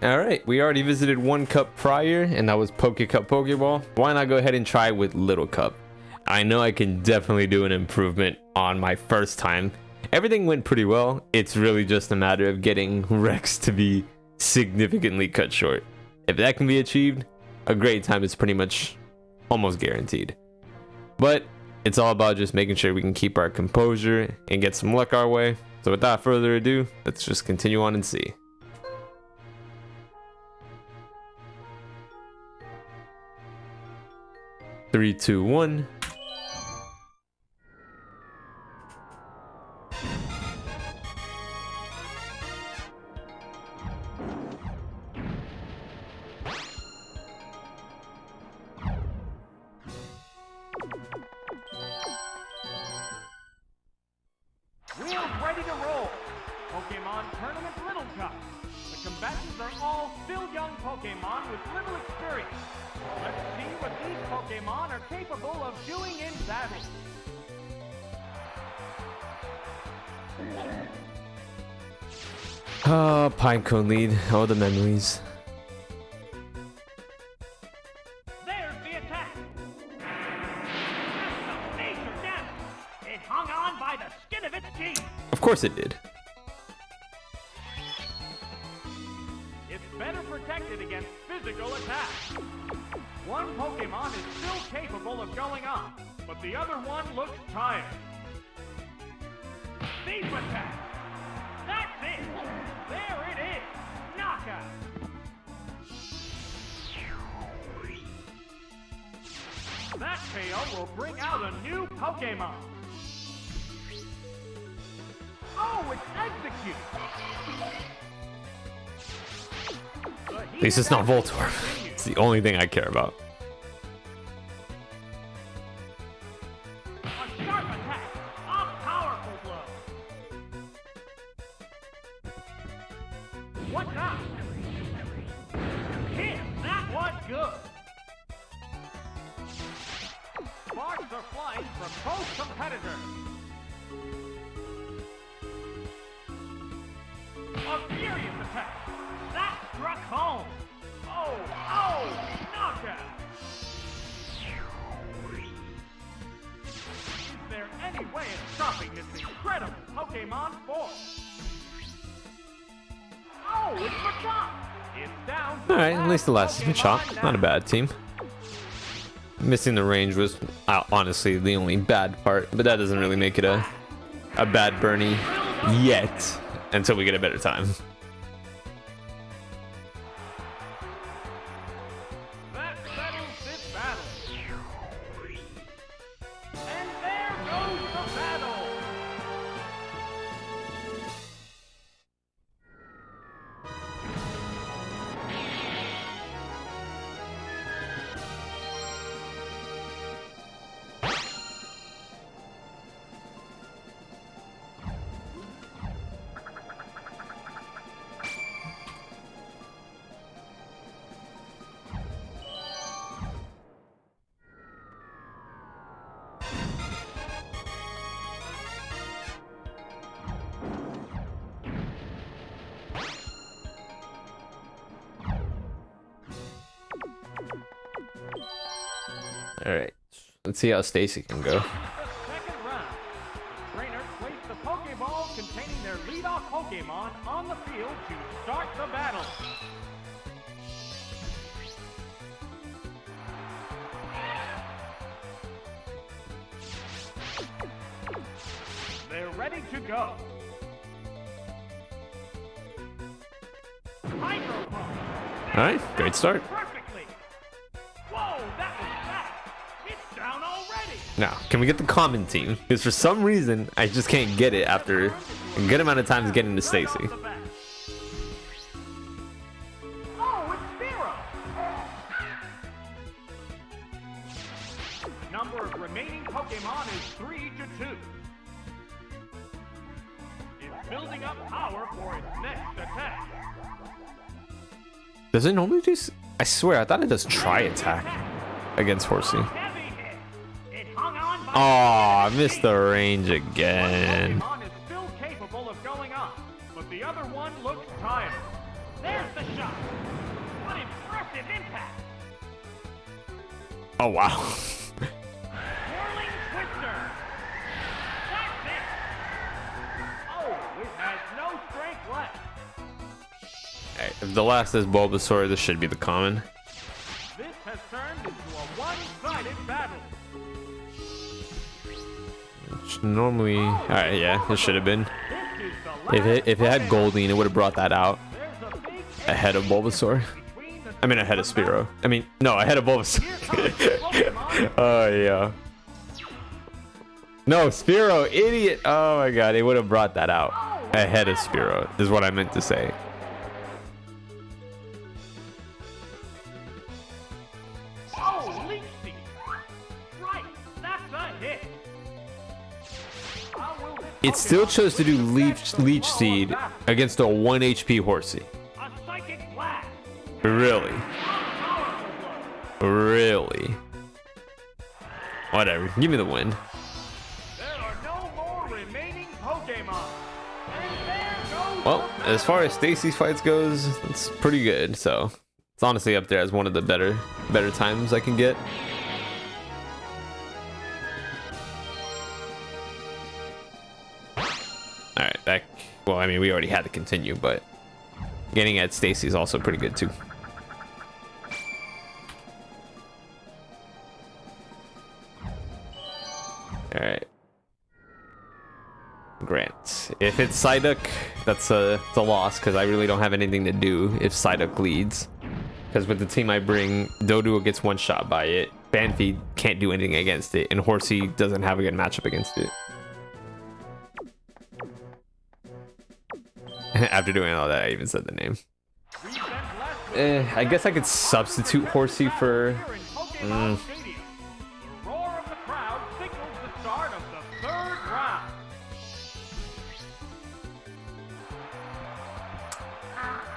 Alright, we already visited one cup prior, and that was Poke Cup Pokeball. Why not go ahead and try with Little Cup? I know I can definitely do an improvement on my first time. Everything went pretty well. It's really just a matter of getting Rex to be significantly cut short. If that can be achieved, a great time is pretty much almost guaranteed. But it's all about just making sure we can keep our composure and get some luck our way. So without further ado, let's just continue on and see. Three, two, one. Wheels ready to roll. Pokemon Tournament Little Cup. The combatants are all still young Pokemon with little experience. Let's see what these Pokemon are capable of doing in battle. Oh, Pinecone lead. All the memories. There's the attack. That's some major damage. It hung on by the skin of its teeth. Of course it did. It's better protected against physical attacks. One Pokemon is still capable of going on, but the other one looks tired. Deep attack. That's it. There it is. Knockout. That KO will bring out a new Pokemon. Oh, it's Execute. At least it's not Voltorb. It's the only thing I care about. A sharp attack. A powerful blow. What now? Hit. That was good. Sparks are flying from both competitors. A furious attack. That struck home. Oh, knockout. Is there any way of stopping this incredible Pokemon force? Oh, it's Machop. It's down. Alright, at least the last is Machop. Not a bad team. Missing the range was honestly the only bad part, but that doesn't really make it a bad Bernie yet until we get a better time. That settles this battle. And there goes the battle. Alright, let's see how Stacy can go. The second round. The trainer placed the Pokeball containing their leadoff Pokemon on the field to start the battle. They're ready to go. Hydro Pump. Alright, great start. Perfectly. Whoa, that was fast. It's down already. Now, can we get the common team? Because for some reason, I just can't get it after a good amount of times getting to Right off Stacy. the bat. Oh, it's Zero. The number of remaining Pokemon is 3 to 2. It's building up power for its next attack. Does it normally do... I swear, I thought it does try attack against Horsey. Heavy hit. It hung on by Oh, I missed the range again. Pokemon is still capable of going on, but the other one looks tired. There's the shot. shot. What impressive impact. Oh, wow. Whirling twister. That's it. Oh, it has no strength left. Alright, if the last is Bulbasaur, this should be the common. This has turned into a one-sided battle. Which normally, alright, yeah, it should have been. This is the last If it had Pokemon. Goldeen, it would have brought that out There's a big ahead of Bulbasaur. between the I mean, ahead of Spearow. I mean, no, ahead of Bulbasaur. Pokemon. Oh, yeah. No, Spearow, idiot. Oh my god, it would have brought that out ahead of Spearow, is what I meant to say. Oh, Leech Seed. Right, that's a hit. How will this It still Pokemon chose to do react to Leech the Seed blow of against a 1 HP Horsey. a psychic blast. Really? Powerful blow. Really? Whatever, give me the win. There are no more remaining Pokemon. And there goes Well, the as far as Stacy's fights goes, it's pretty good. So it's honestly up there as one of the better times I can get. All right, back. Well, I mean, we already had to continue, but getting at Stacy is also pretty good too. All right. Grant. If it's Psyduck, it's a loss because I really don't have anything to do if Psyduck leads. Because with the team I bring, Doduo gets one shot by it, Banfi can't do anything against it, and Horsey doesn't have a good matchup against it. After doing all that, I even said the name. I guess I could substitute Horsey for... here in Pokemon Stadium. The roar of the crowd signals the start of the third round.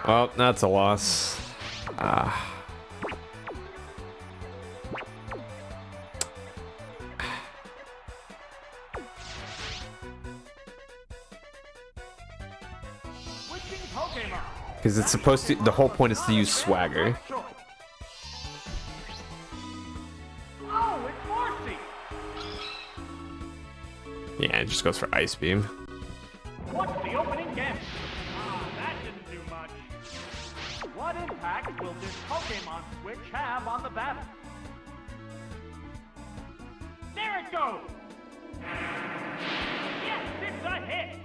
Well, that's a loss. Switching Pokemon. Because it's supposed to... The whole point is to use Swagger. Oh, it's Horsey. Yeah, it just goes for Ice Beam. What's the opening gambit? Ah, that didn't do much. What impact will this Pokemon switch have on the battle? There it goes! Yes, it's a hit!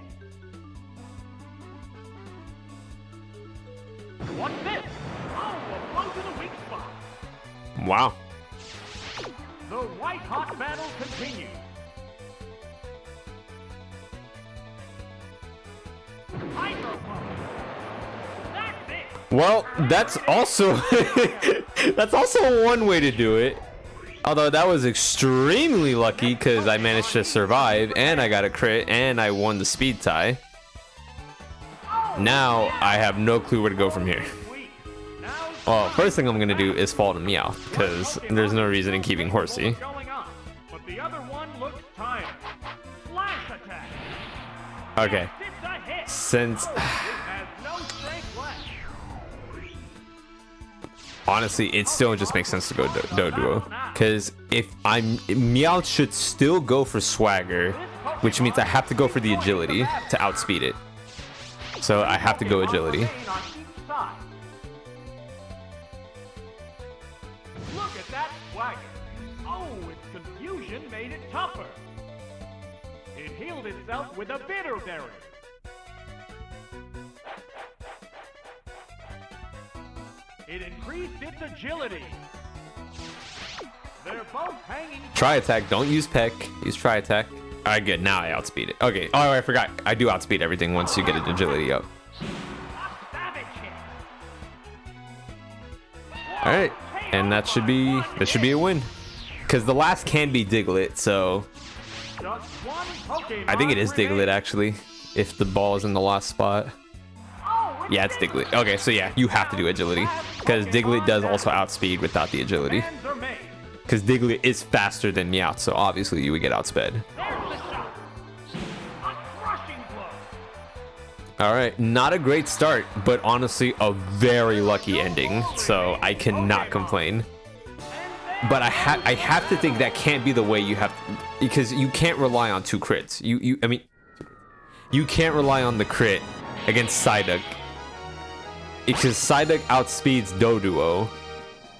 What's this? Oh, a blow to the weak spot. Wow. The white-hot battle continues. Hydro Pump. That's it! Well, that's also... that's also one way to do it. Although that was extremely lucky because I managed to survive and I got a crit and I won the speed tie. Now I have no clue where to go from here. Well, first thing I'm going to do is fall to Meowth because there's no reason in keeping Horsey. But the other one looks tired. Slash attack. Okay, It's a hit. since... It has no strength left. Honestly, it still just makes sense to go Doduo. Because if I'm... Meowth should still go for Swagger, which means I have to go for the agility to outspeed it. So I have to go agility. Remain on each side. Look at that swagger. Oh, its confusion made it tougher. It healed itself with a bitter berry. It increased its agility. They're both hanging. Try attack. Don't use Peck. Use try attack. All right, good. Now I outspeed it. Okay. Oh, I forgot. I do outspeed everything once you get its agility up. A savage hit. All right, and that should be a win. Because the last can be Diglett, so Just one Pokemon I think it is Diglett remains. actually. If the ball is in the last spot. Oh, Yeah, it's Diglett. Okay, so yeah, you have to do agility because Diglett does also outspeed without the agility. Hands are made. Because Diglett is faster than Meowth, so obviously you would get outsped. There's the shot. A crushing blow. All right, not a great start, but honestly a very lucky ending, so I cannot complain. But I have to think that can't be the way you have to, because you can't rely on 2 crits. I mean, you can't rely on the crit against Psyduck, because Psyduck outspeeds Doduo,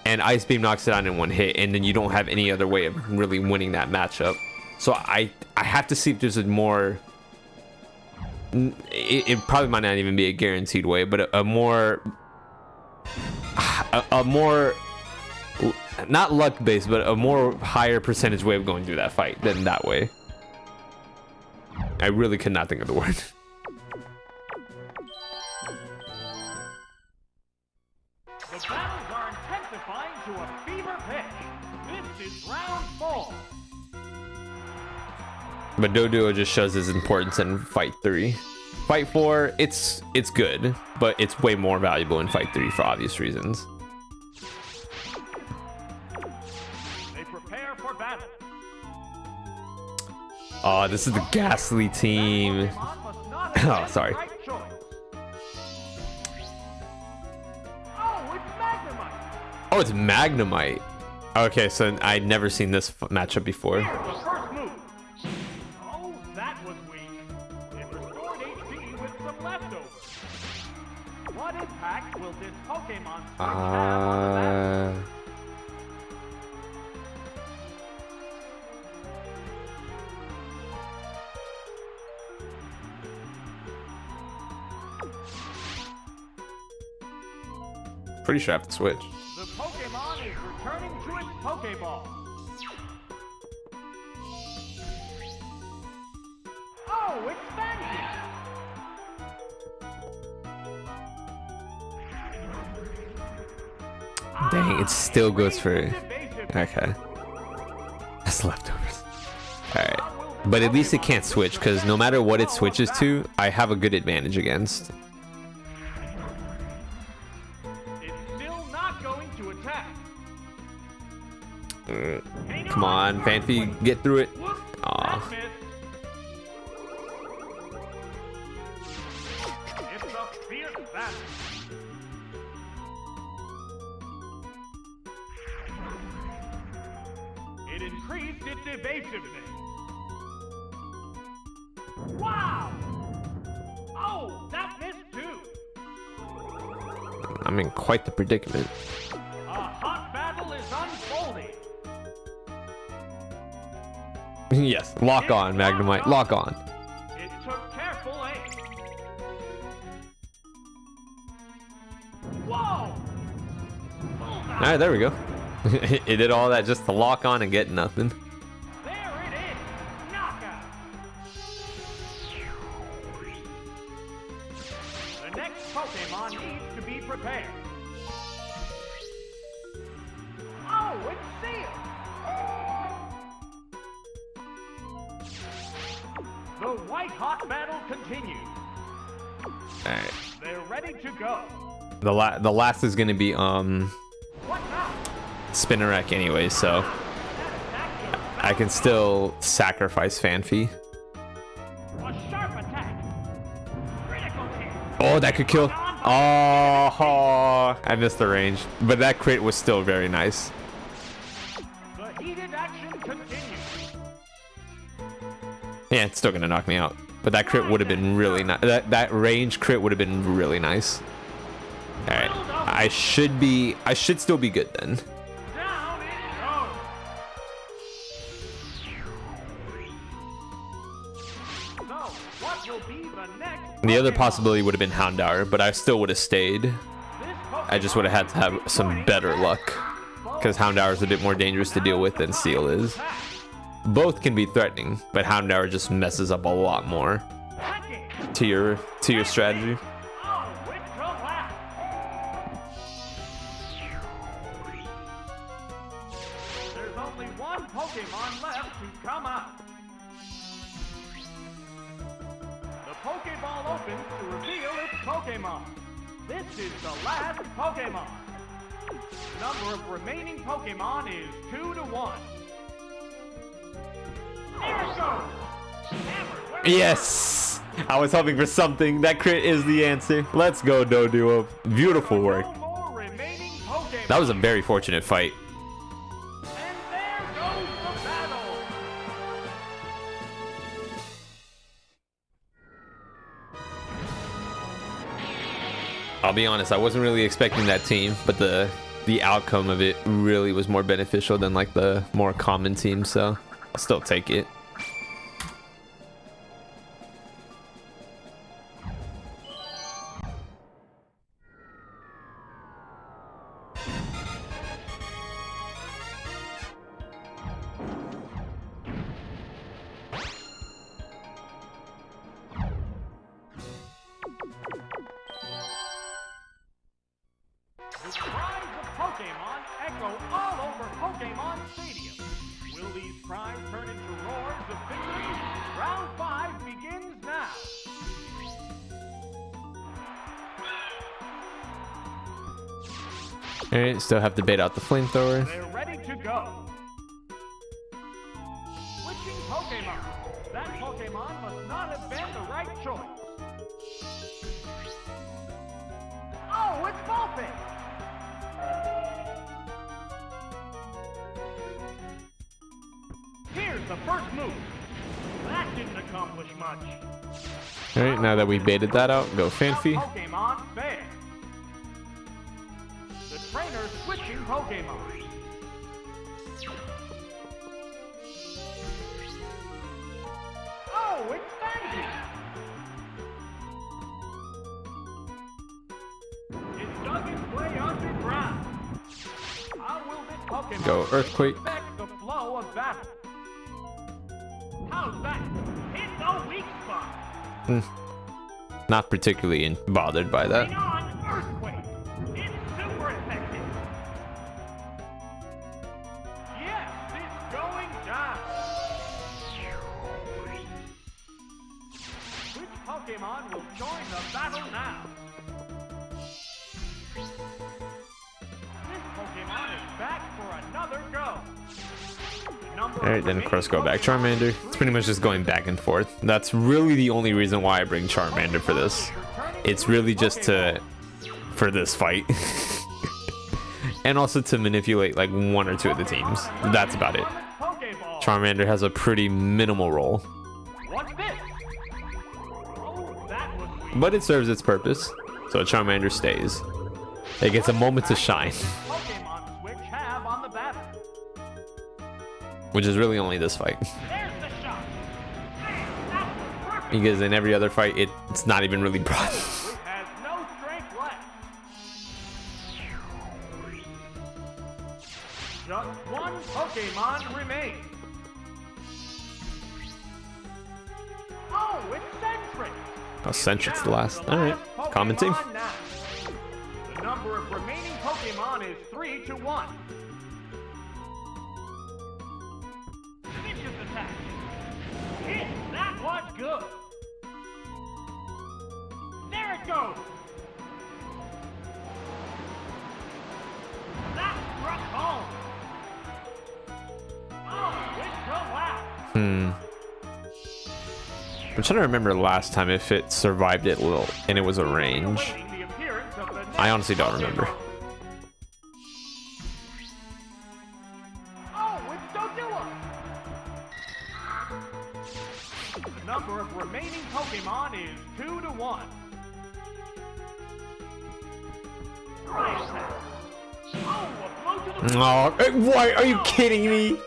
and Ice Beam knocks it out in 1 hit, and then you don't have any other way of really winning that matchup. So I have to see if there's a more. It probably might not even be a guaranteed way, but a more not luck based, but a more higher percentage way of going through that fight than that way. I really could not think of the word. The battles are intensifying to a fever pitch. This is round 4. But Doduo just shows his importance in Fight 3. Fight 4, it's good, but it's way more valuable in Fight 3 for obvious reasons. They prepare for battle. Oh, this is the Ghastly team. Oh, sorry. Oh, it's Magnemite. Okay, so I'd never seen this matchup before. What impact will this Pokemon have on the Pretty sure I have to switch. The Pokemon is returning to its Pokeball. Oh, it's Fancy! Dang, it still goes for... Okay. That's leftovers. Alright. But at least it can't switch, because no matter what it switches to, I have a good advantage against. It's still not going to attack. Come on, Fanfi, get through it. Aw. It's a fierce battle. It increased its evasiveness. Wow! Oh, that missed too. I'm in quite the predicament. A hot battle is unfolding. Yes, lock on, Magnemite, lock on. It took careful aim. Whoa! Alright, there we go. It did all that just to lock on and get nothing. There it is! Knockout! The next Pokemon needs to be prepared. Oh, it's sealed! The white-hot battle continues. Alright. They're ready to go. The last is gonna be What now? Spinnerack anyway, so I can still sacrifice Fanfi. A sharp attack. Critical hit. Oh, that could kill. Oh, I missed the range, but that crit was still very nice. The heated action continues. Yeah, it's still gonna knock me out, but that crit would have been really nice. That range crit would have been really nice. All right, I should still be good then. Down it goes. So, what will be the next? The other possibility would have been Houndour, but I still would have stayed. I just would have had to have some better luck, because Houndour is a bit more dangerous to deal with than Seal is. Both can be threatening, but Houndour just messes up a lot more to your strategy. Oh, it collapsed. There's only one Pokemon left to come out. The Pokeball opens to reveal its Pokemon. This is the last Pokemon. Number of remaining Pokemon is 2 to 1. There it goes. Hammer, where Yes, I was hoping for something. That crit is the answer. Let's go, Doduo. Beautiful work. No more remaining Pokemon. That was a very fortunate fight. And there goes the battle. I'll be honest, I wasn't really expecting that team, but the outcome of it really was more beneficial than like the more common team, so I'll still take it. The cries of Pokemon echo all over Pokemon Stadium. Will these cries turn into roars of victory? Round 5 begins now. Alright, still have to bait out the flamethrower. They're ready to go. Switching Pokemon. That Pokemon must not have been the right choice. Oh, it's Bullfin! Here's the first move. That didn't accomplish much. Alright, now that we baited that out, go Fanfi. Pokemon fair. The trainer's switching Pokemon. Oh, it's Fancy! It dug its way underground. How will this Pokemon Go Earthquake. affect the flow of battle? How's that? It's a weak spot. Not particularly bothered by that. Hang on, Earthquake. It's super effective. Yes, it's going down. Which Pokemon will join the battle now? This Pokemon is back for another go. Alright, then of course go back Charmander. It's pretty much just going back and forth. That's really the only reason why I bring Charmander for this. It's really just for this fight. And also to manipulate like one or two of the teams. That's about it. Charmander has a pretty minimal role. What's this? Oh, that was weak. But it serves its purpose. So Charmander stays. It gets a moment to shine. Pokemon Switch have on the battle. Which is really only this fight. There's the shot. Man, that was perfect. Because in every other fight, it's not even really brought. It has no strength left. Just one Pokemon remains. Oh, it's Sentry. Oh, Sentry's the last. The Alright, last common team. Pokemon now. The number of remaining Pokemon is 3 to 1. Vicious attack. Hit! That was good. There it goes. That struck home. Oh, it collapsed. I'm trying to remember last time if it survived it and it was a range. Awaiting the appearance of the next I honestly don't remember. Pokemon. Oh, it's Doduo. The number of remaining Pokemon is 2 to 1. Right attack. Oh, a blow to the Oh, why are you kidding me?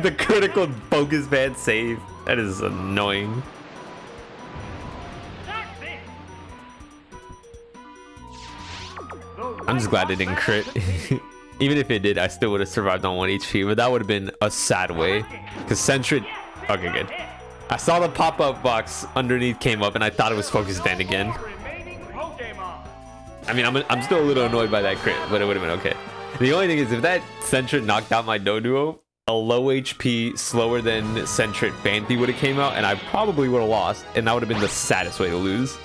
The critical focus band save. That is annoying. That's it. I'm just glad it didn't crit. Even if it did, I still would have survived on 1 HP, but that would have been a sad way. Because Sentry... Okay, good. I saw the pop-up box underneath came up, and I thought it was Focus Band again. Remaining Pokemon. I mean, I'm still a little annoyed by that crit, but it would have been okay. The only thing is, if that Sentry knocked out my Doduo, a low HP, slower than Sentret Phanpy would have came out, and I probably would have lost, and that would have been the saddest way to lose.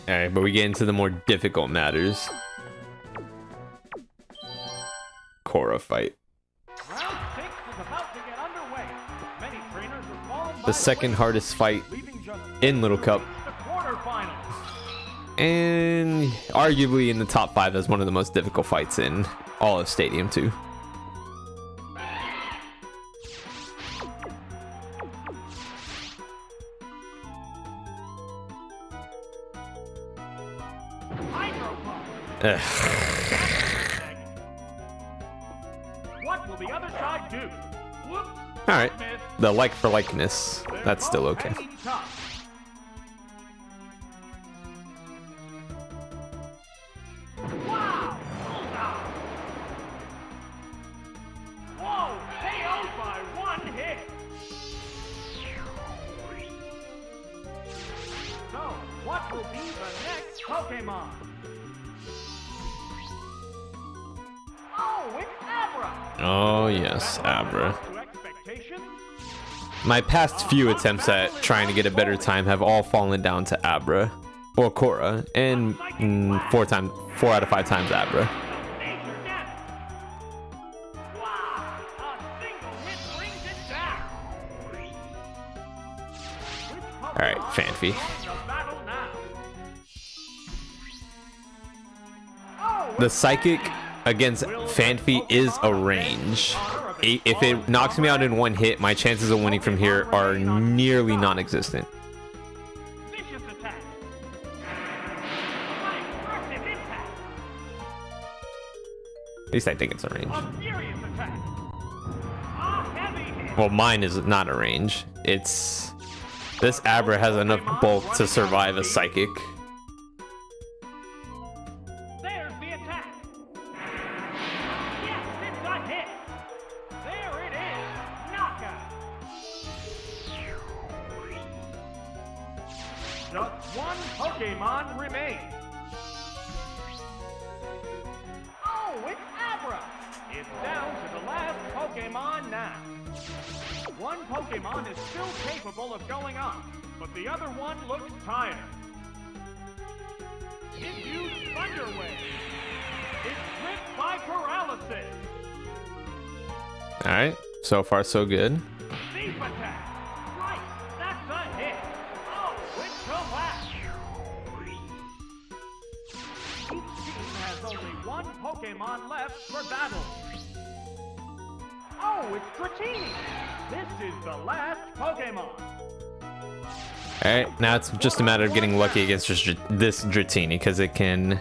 Alright, but we get into the more difficult matters. Korra fight. Round 6 is about to get underway. Many trainers have fallen by The second way, hardest fight leaving just in Little Cup. the quarterfinals. And arguably in the top 5 as one of the most difficult fights in all of Stadium 2. Ugh. What will the other side do? Whoops. Alright, Miss. the like for likeness, They're that's still both okay. hanging tough. Wow! Bullseye. Whoa! KO'd by one hit. So, what will be the next Pokemon? Oh, it's Abra. Oh yes, Abra. To expectations? My past few attempts at trying to get a better time have all fallen down to Abra. Or Korra, and 4 out of 5 times Abra. Major damage. Wow! A single hit brings it down. Alright, Fanfi. The battle now. Oh, The Psychic against Fanfi is a range. If it knocks me out in one hit, my chances of winning from here are nearly non-existent. vicious attack. An aggressive impact. At least I think it's a range. A furious attack. A heavy hit. Well, mine is not a range. It's... This Abra has enough bulk to survive a Psychic. There's the attack. Yes, it's a hit. There it is. Knockout. Just one Pokemon remains. Oh, it's Abra. It's down to the last Pokemon now. One Pokemon is still capable of going on, but the other one looks tired. It used Thunder Wave. It's gripped by paralysis. Alright, so far so good. Deep attack. Right, that's a hit. Oh, it's collapsed. Each team has only one Pokemon left for battle. Oh, it's Dratini. This is the last Pokemon. Alright, now it's just a matter of getting lucky against just this Dratini, because it can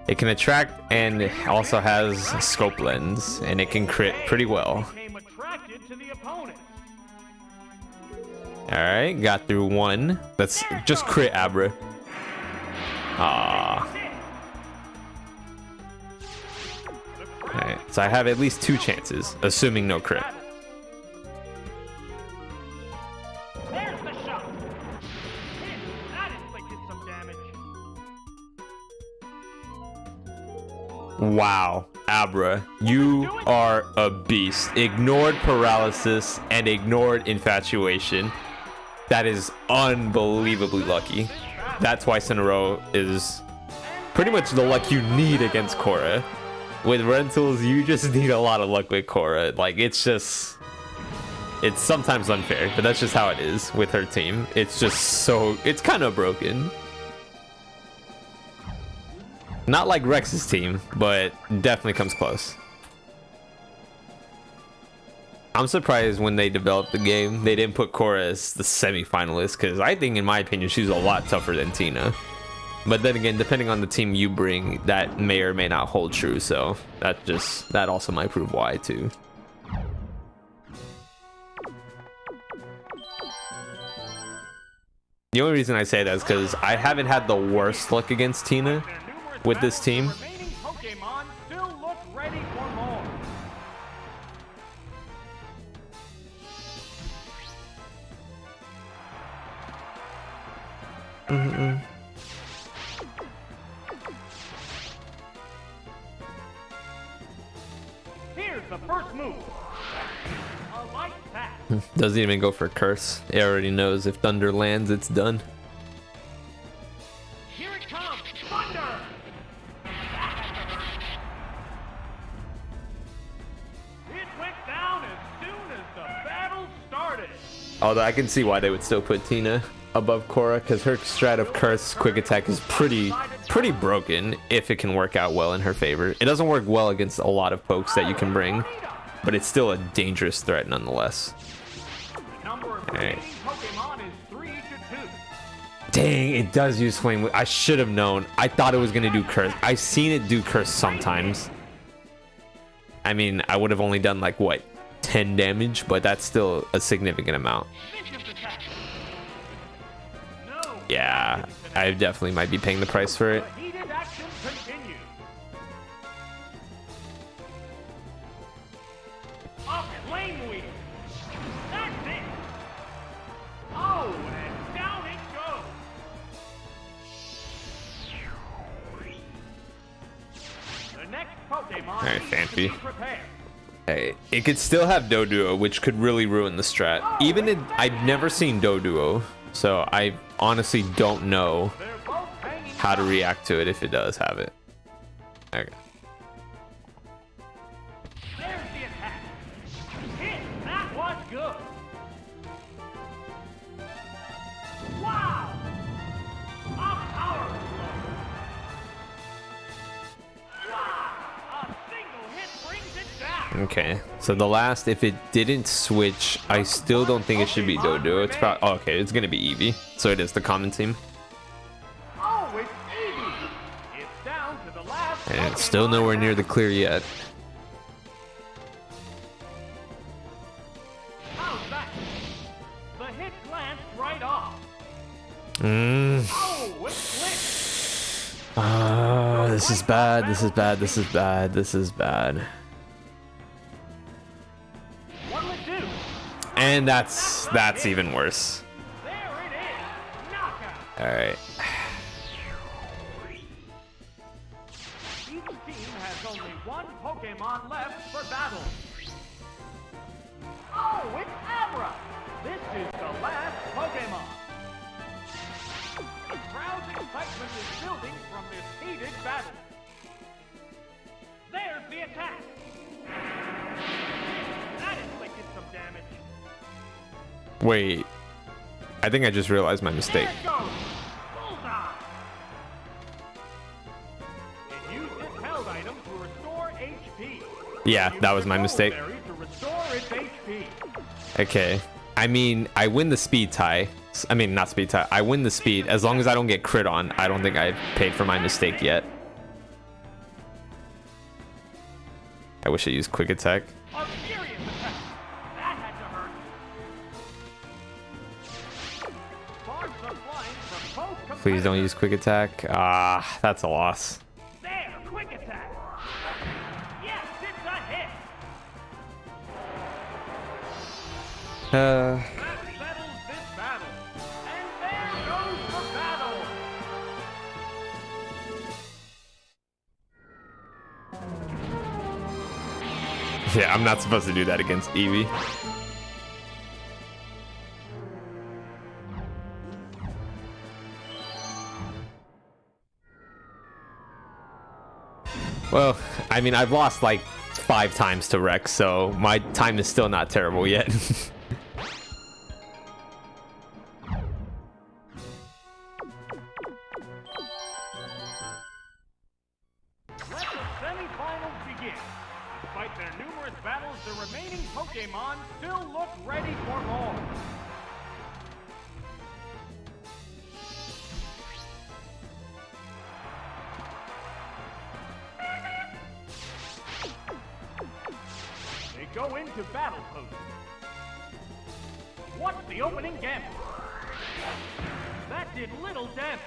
attract and it also has scope lens, and it can crit pretty well. Became attracted to the opponent. Alright, got through one. Let's just crit Abra. Ah. Alright, so I have at least 2 chances, assuming no crit. There's the shot. Hit. That inflicted some damage. Wow, Abra, you are a beast. Ignored paralysis and ignored infatuation. That is unbelievably lucky. That twice in a row is pretty much the luck you need against Korra. With rentals, you just need a lot of luck with Korra. Like, it's sometimes unfair, but that's just how it is with her team. It's just so, it's kind of broken. Not like Rex's team, but definitely comes close. I'm surprised when they developed the game, they didn't put Korra as the semi-finalist, because I think, in my opinion, she's a lot tougher than Tina. But then again, depending on the team you bring, that may or may not hold true, so that also might prove why, too. The only reason I say that is because I haven't had the worst luck against Tina with this team. Remaining Pokemon still look ready for more. Here's the first move. A light pass. Doesn't even go for curse. It already knows if thunder lands, it's done. Here it Although I can see why they would still put Tina above Korra, because her strat of Curse Quick Attack is pretty broken if it can work out well in her favor. It doesn't work well against a lot of pokes that you can bring, but it's still a dangerous threat nonetheless. Alright. Dang, it does use Flame. I should have known. I thought it was going to do Curse. I've seen it do Curse sometimes. I mean, I would have only done like, what, 10 damage? But that's still a significant amount. Yeah, I definitely might be paying the price for it. Alright, Fanfi. Hey, it could still have Doduo, which could really ruin the strat. Even in, I've never seen Doduo, so I honestly don't know how to react to it if it does have it. Okay. There's the attack. Hit! That was good. Wow! A power blow. Wow! A single hit brings it down. Okay, so the last, if it didn't switch, I still don't think it should be Doduo. It's probably, oh, okay, it's gonna be Eevee. So it is the common team. Oh, it's Eevee. It's down to the last. And it's still nowhere near the clear yet. How's that? The hit glanced right off. Oh, it slipped. This is bad, this is bad, this is bad, this is bad. What'll it do? And that's even worse. There it is. Knockout. Alright. Each team has only one Pokemon left for battle. Oh, it's Abra! This is the last Pokemon. The crowd's excitement is building from this heated battle. There's the attack. That inflicted some damage. Wait. I think I just realized my mistake. There it goes. Bullseye. It used its held item to restore HP. Yeah, that was my mistake. To restore its HP. Okay. I mean, I win the speed tie. I mean, not speed tie. I win the speed. As long as I don't get crit on, I don't think I've paid for my mistake yet. I wish I used quick attack. A furious attack. That had to hurt. Sparks are flying from both Please don't use quick attack. Ah, that's a loss. There, quick attack. Yes, it's a hit. That settles this battle. And there goes the battle. Yeah, I'm not supposed to do that against Eevee. Well, I mean, I've lost like 5 times to Rex, so my time is still not terrible yet. Let the semifinals begin. Despite their numerous battles, the remaining Pokemon still look ready for more. They go into battle pose. What's the opening gambit? That did little damage.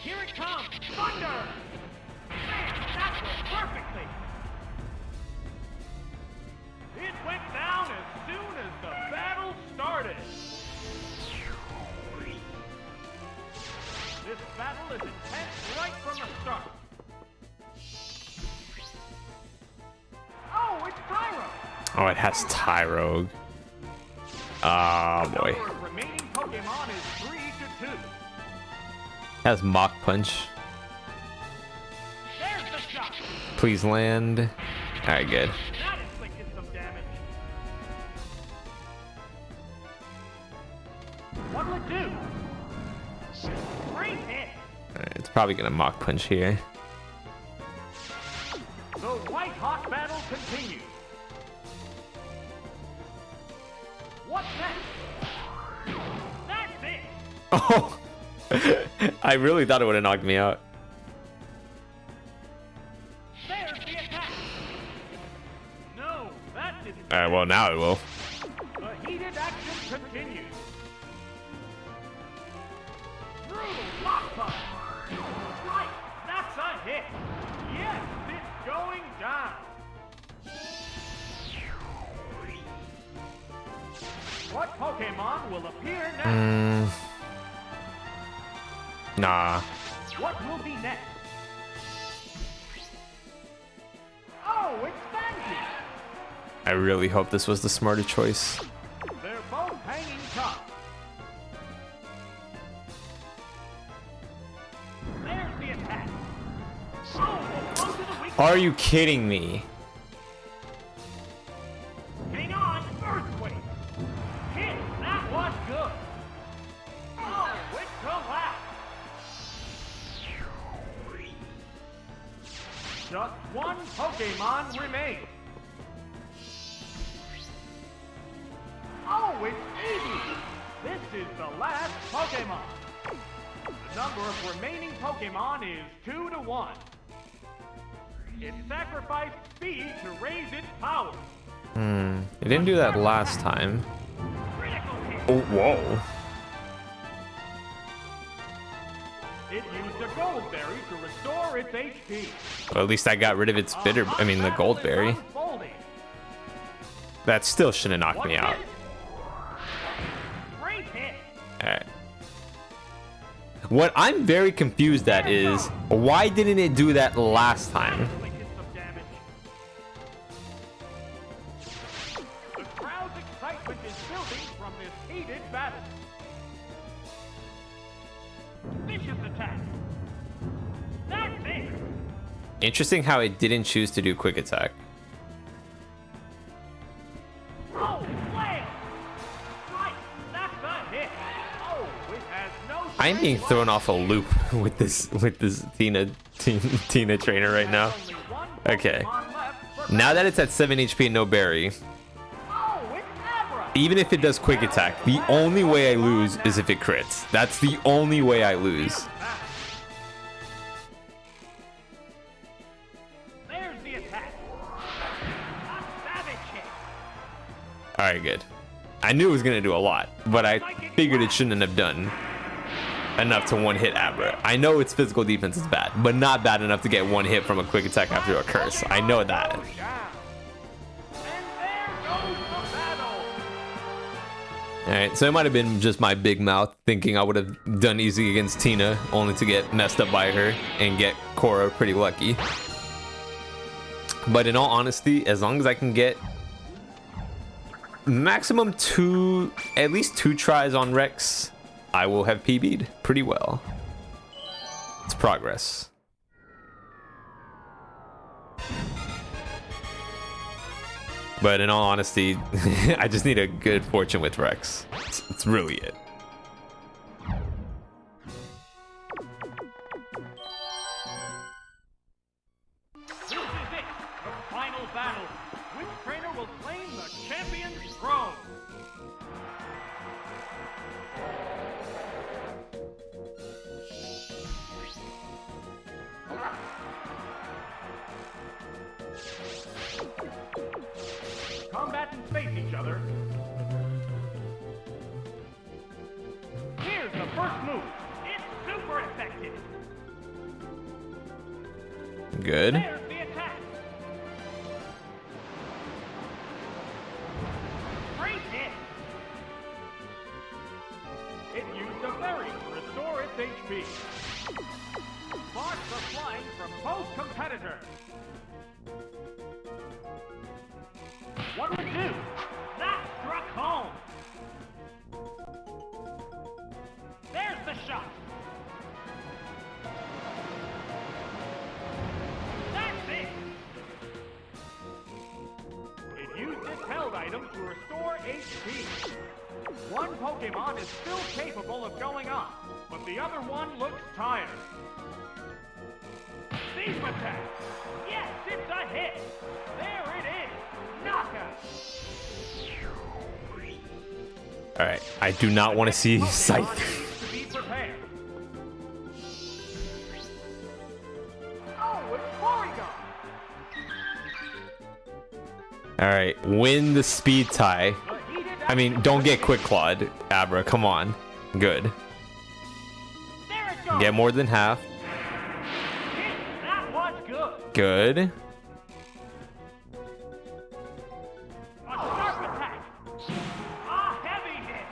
Here it comes! Thunder! Man, that was perfectly! It went down as soon as the battle started! This battle is intense right from the start! Oh, it's Tyro! Oh, it has Tyrogue. Oh boy. The number of remaining Pokemon is 3-2. It has Mach Punch. There's the shot! Please land. Alright, good. That inflicted some damage. What'll it do? Great hit. Alright, it's probably gonna Mach Punch here. The White Hawk battle continues. What's next? That's it. Oh! I really thought it would have knocked me out. There's the attack. No, that didn't. Alright, well, now it will. The heated action continues. Brutal lock punch. Right, that's a hit. Yes, it's going down. What Pokemon will appear next? Nah. What will be next? Oh, it's Sanji. I really hope this was the smarter choice. They're both hanging tough. There's the attack. Oh, close to the weak. Are you kidding me? Hang on, earthquake. Hit, that was good. Oh, it collapsed. Just one Pokemon remains. Oh, it's Eevee. This is the last Pokemon. The number of remaining Pokemon is 2 to 1. It sacrificed speed to raise its power. It didn't do that last time. Critical hit. Oh, whoa. It used a gold berry to restore its HP. Well, at least I got rid of its the gold berry. Unfolding. That still shouldn't have knocked me out. Great hit. Alright. What I'm very confused at is, why didn't it do that last time? Inflicted some damage. The crowd's excitement is building from this heated battle. Vicious attack. That's it. Interesting how it didn't choose to do quick attack. Oh, flail. Right, that's a hit. Oh, it has no. I'm being thrown off a loop with this Tina trainer right now. Only one Okay. Pokemon left for Now that it's at 7 HP and no berry, Oh, it's Abra. even if it does quick attack, the only way I lose is if it crits. That's the only way I lose. There's the attack. A savage hit. Alright, good. I knew it was gonna do a lot, but I figured it shouldn't have done enough to one hit Abra. I know its physical defense is bad, but not bad enough to get one hit from a quick attack after a curse. I know that. Goes down. And there goes the battle. Alright, so it might have been just my big mouth thinking I would have done easy against Tina, only to get messed up by her and get Korra pretty lucky. But in all honesty, as long as I can get maximum at least two tries on Rex, I will have PB'd pretty well. It's progress. But in all honesty, I just need a good fortune with Rex. It's really it. This is it, the final battle. Which trainer will claim the champion's throne? Combatants face each other. Here's the first move. It's super effective. Good. There's the attack. Great hit. It used a berry to restore its HP. Sparks are flying from both competitors. What would it do? That struck home. There's the shot. That's it. withheld items to restore HP. One Pokemon is still capable of going on, but the other one looks tired. Beam attack! Yes, it's a hit! There it is! Knockout! Alright, I do not want to see Scythe. To be prepared. Oh, it's Porygon! Alright, win the speed tie. I mean, don't get quick clawed, Abra. Come on. Good. There it goes! Get more than half. That was good! Good. A sharp attack! A heavy hit!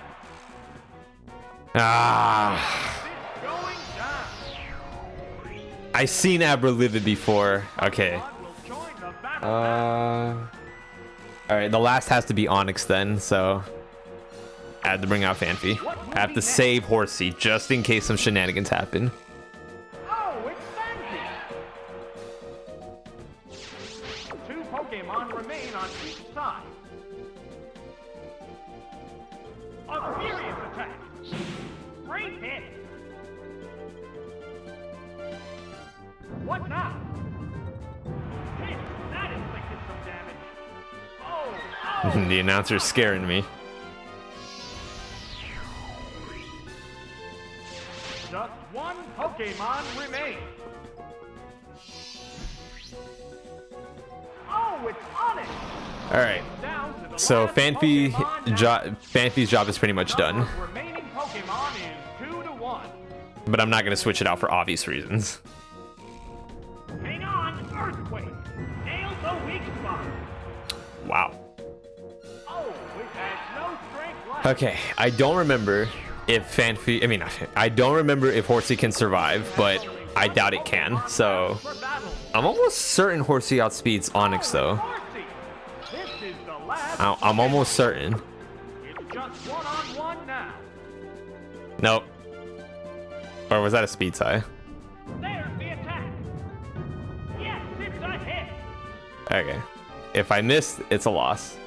Ah. It's going down! I seen Abra live it before. Okay. Will join the battle. Alright, the last has to be Onyx then, so I had to bring out Fanfi. I have to save Horsey just in case some shenanigans happen. Oh, it's Fancy! Two Pokemon remain on each side. A furious attack! Great hit! What now? Hit! That inflicted some damage. Oh, oh! The announcer's scaring me. Just one Pokemon remains. Oh, it's Onyx! Alright, Down to the so last Fanfi Pokemon now. Fanfi's job is pretty much done, Number of remaining Pokemon is 2-1. but I'm not going to switch it out for obvious reasons. Hang on, Earthquake! Nail the weak spot! Wow. Oh, it has no strength left. Okay, I don't remember if I don't remember if Horsey can survive, but I doubt it can, so For battle. I'm almost certain Horsey outspeeds Onyx though. Horsey. This is the last. I'm almost certain. It's just one-on-one now. Nope. Or was that a speed tie? There's the attack. Yes, it's a hit. Okay. If I missed, it's a loss.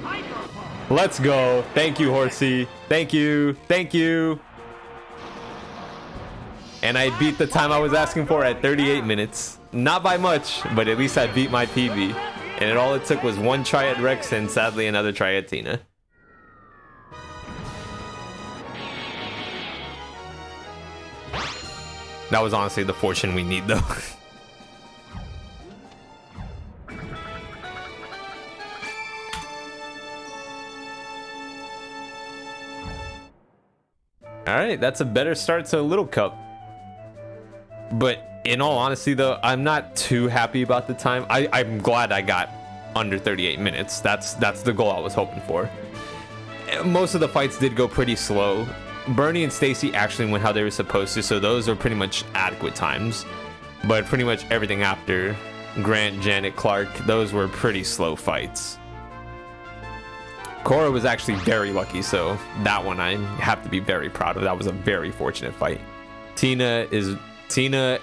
Hydro Pump. Let's go. Thank you, Horsey. Thank you. Thank you. And I beat the time I was asking for at 38 minutes. Not by much, but at least I beat my PB. And all it took was one try at Rex and sadly another try at Tina. That was honestly the fortune we need though. Alright, that's a better start to a Little Cup. But in all honesty though, I'm not too happy about the time. I'm glad I got under 38 minutes. That's the goal I was hoping for. Most of the fights did go pretty slow. Bernie and Stacy actually went how they were supposed to, so those are pretty much adequate times. But pretty much everything after, Grant, Janet, Clark, those were pretty slow fights. Cora was actually very lucky, so that one I have to be very proud of. That was a very fortunate fight. Tina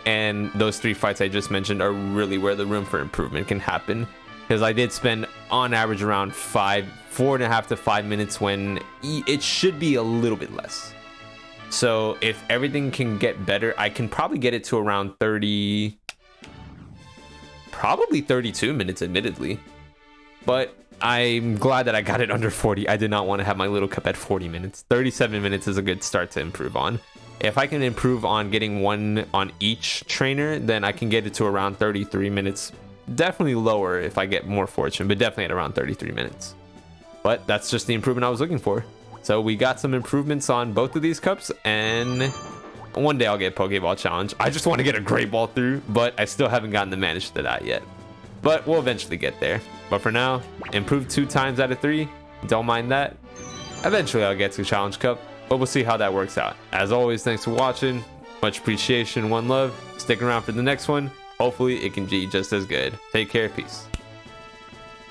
and those three fights I just mentioned are really where the room for improvement can happen, because I did spend on average around 4.5 to 5 minutes when it should be a little bit less. So if everything can get better, I can probably get it to around 30, probably 32 minutes admittedly, but I'm glad that I got it under 40. I did not want to have my Little Cup at 40 minutes. 37 minutes is a good start to improve on. If I can improve on getting one on each trainer, then I can get it to around 33 minutes. Definitely lower if I get more fortune, but definitely at around 33 minutes. But that's just the improvement I was looking for. So we got some improvements on both of these cups, and one day I'll get Pokeball Challenge. I just want to get a Great Ball through, but I still haven't gotten the manage to that yet. But we'll eventually get there. But for now, improve 2 times out of 3. Don't mind that. Eventually I'll get to Challenge Cup, but we'll see how that works out. As always, thanks for watching. Much appreciation, one love. Stick around for the next one. Hopefully it can be just as good. Take care, peace.